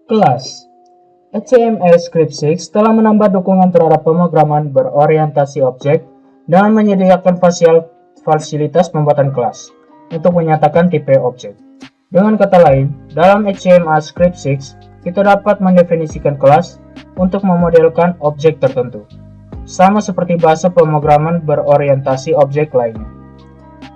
Kelas HTML Script 6 telah menambah dukungan terhadap pemrograman berorientasi objek dengan menyediakan fasilitas pembuatan kelas untuk menyatakan tipe objek. Dengan kata lain, dalam HTML Script 6, kita dapat mendefinisikan kelas untuk memodelkan objek tertentu, sama seperti bahasa pemrograman berorientasi objek lainnya.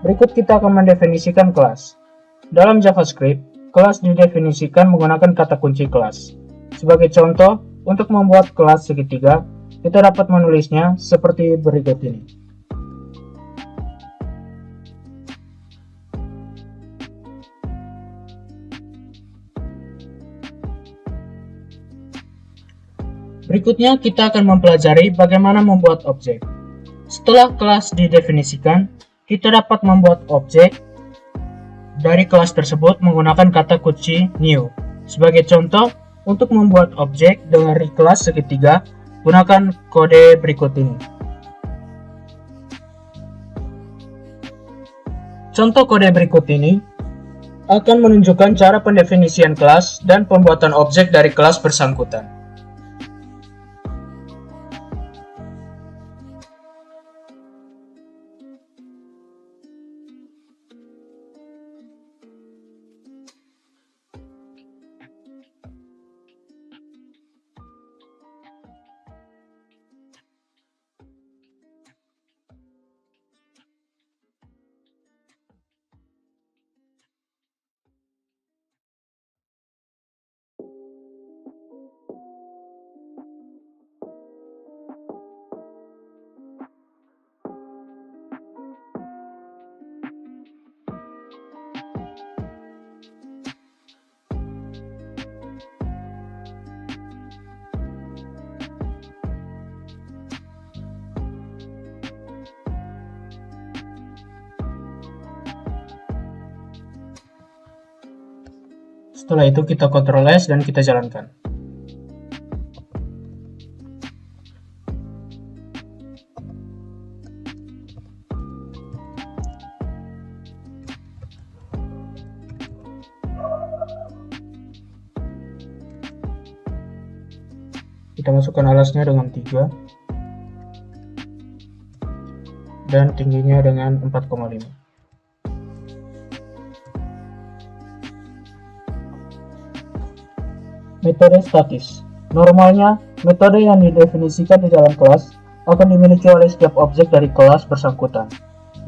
Berikut kita akan mendefinisikan kelas. Dalam JavaScript, kelas didefinisikan menggunakan kata kunci kelas. Sebagai contoh, untuk membuat kelas segitiga, kita dapat menulisnya seperti berikut ini. Berikutnya, kita akan mempelajari bagaimana membuat objek. Setelah kelas didefinisikan, kita dapat membuat objek dari kelas tersebut menggunakan kata kunci new. Sebagai contoh, untuk membuat objek dari kelas segitiga, gunakan kode berikut ini. Contoh kode berikut ini akan menunjukkan cara pendefinisian kelas dan pembuatan objek dari kelas bersangkutan. Setelah itu kita Ctrl S dan kita jalankan. Kita masukkan alasnya dengan 3 dan tingginya dengan 4,5. Metode statis. Normalnya, metode yang didefinisikan di dalam kelas akan dimiliki oleh setiap objek dari kelas bersangkutan.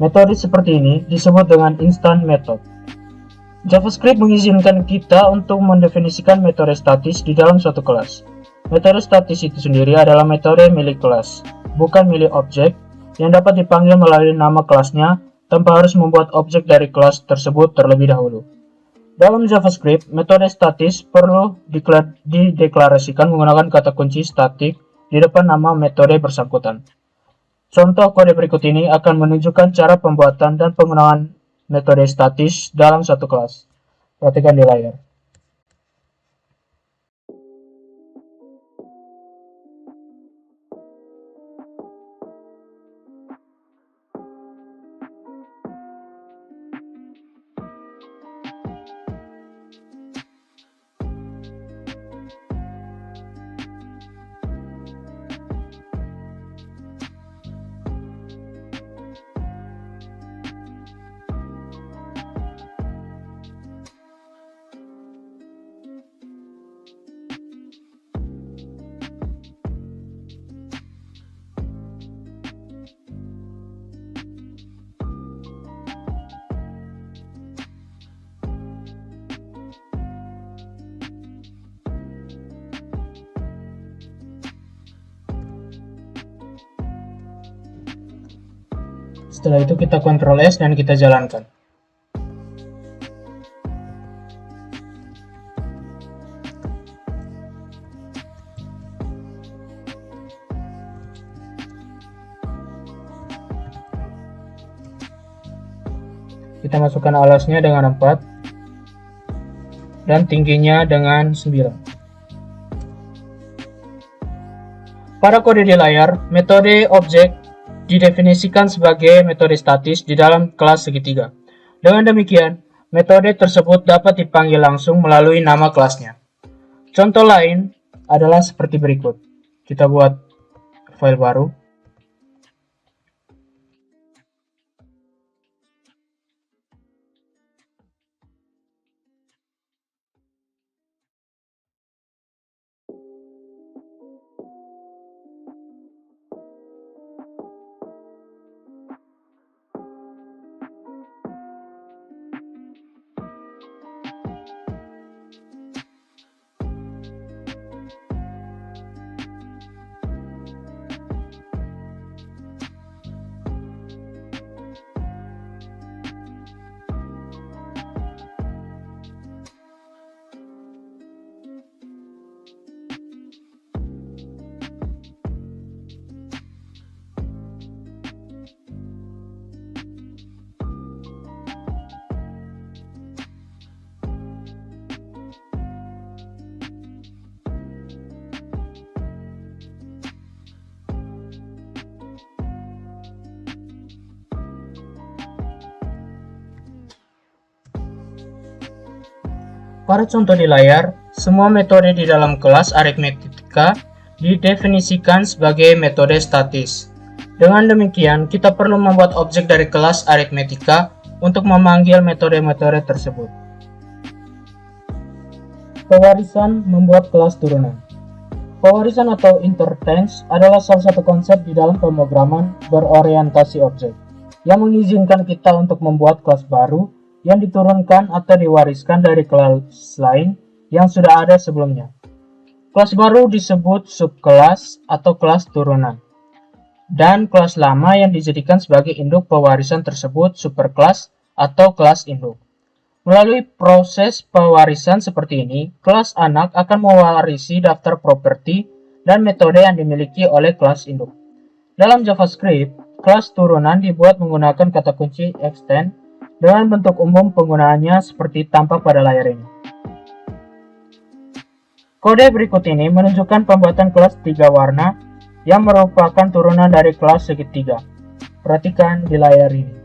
Metode seperti ini disebut dengan instant method. JavaScript mengizinkan kita untuk mendefinisikan metode statis di dalam suatu kelas. Metode statis itu sendiri adalah metode milik kelas, bukan milik objek, yang dapat dipanggil melalui nama kelasnya tanpa harus membuat objek dari kelas tersebut terlebih dahulu. Dalam JavaScript, metode statis perlu dideklarasikan menggunakan kata kunci static di depan nama metode bersangkutan. Contoh kode berikut ini akan menunjukkan cara pembuatan dan penggunaan metode statis dalam satu kelas. Perhatikan di layar. Setelah itu kita Ctrl S dan kita jalankan. Kita masukkan alasnya dengan 4 dan tingginya dengan 9. Pada kode di layar, metode objek didefinisikan sebagai metode statis di dalam kelas segitiga. Dengan demikian, metode tersebut dapat dipanggil langsung melalui nama kelasnya. Contoh lain adalah seperti berikut. Kita buat file baru. Pada contoh di layar, semua metode di dalam kelas aritmetika didefinisikan sebagai metode statis. Dengan demikian, kita perlu membuat objek dari kelas aritmetika untuk memanggil metode-metode tersebut. Pewarisan membuat kelas turunan. Pewarisan atau interchange adalah salah satu konsep di dalam pemrograman berorientasi objek yang mengizinkan kita untuk membuat kelas baru yang diturunkan atau diwariskan dari kelas lain yang sudah ada sebelumnya. Kelas baru disebut subkelas atau kelas turunan, dan kelas lama yang dijadikan sebagai induk pewarisan tersebut superkelas atau kelas induk. Melalui proses pewarisan seperti ini, kelas anak akan mewarisi daftar properti dan metode yang dimiliki oleh kelas induk. Dalam JavaScript, kelas turunan dibuat menggunakan kata kunci extend dengan bentuk umum penggunaannya seperti tampak pada layar ini. Kode berikut ini menunjukkan pembuatan kelas 3 warna yang merupakan turunan dari kelas segitiga. Perhatikan di layar ini.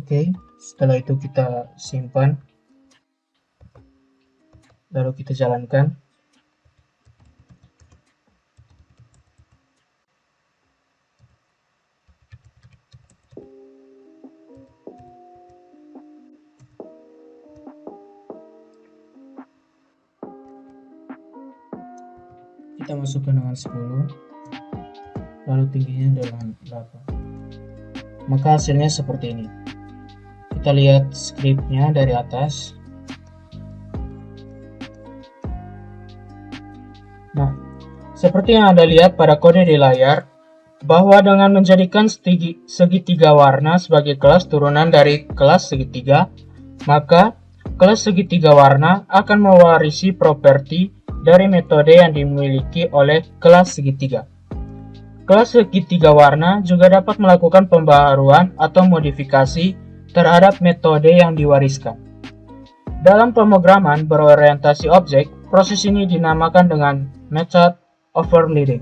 Oke, setelah itu kita simpan, lalu kita jalankan. Kita masukkan dengan 10, lalu tingginya dengan 8. Maka hasilnya seperti ini. Kita lihat scriptnya dari atas. Nah, seperti yang Anda lihat pada kode di layar, bahwa dengan menjadikan segitiga warna sebagai kelas turunan dari kelas segitiga, maka kelas segitiga warna akan mewarisi properti dari metode yang dimiliki oleh kelas segitiga. Kelas segitiga warna juga dapat melakukan pembaharuan atau modifikasi terhadap metode yang diwariskan. Dalam pemrograman berorientasi objek, proses ini dinamakan dengan method overriding.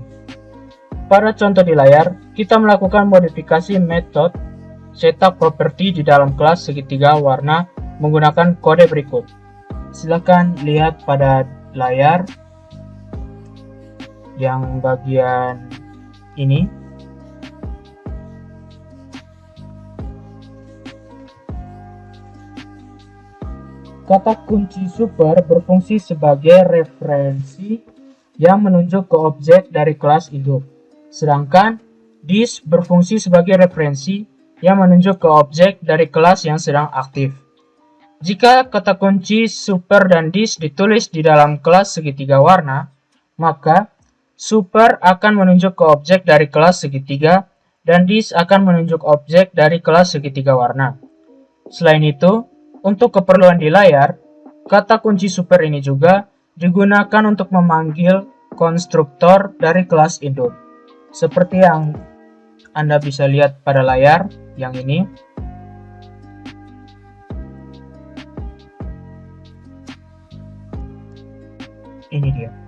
Pada contoh di layar, kita melakukan modifikasi metode setup property di dalam kelas segitiga warna menggunakan kode berikut. Silakan lihat pada layar yang bagian ini. Kata kunci super berfungsi sebagai referensi yang menunjuk ke objek dari kelas hidup, sedangkan this berfungsi sebagai referensi yang menunjuk ke objek dari kelas yang sedang aktif. Jika kata kunci super dan this ditulis di dalam kelas segitiga warna, maka super akan menunjuk ke objek dari kelas segitiga dan this akan menunjuk objek dari kelas segitiga warna. Selain itu, untuk keperluan di layar, kata kunci super ini juga digunakan untuk memanggil konstruktor dari kelas input. Seperti yang Anda bisa lihat pada layar yang ini. Ini dia.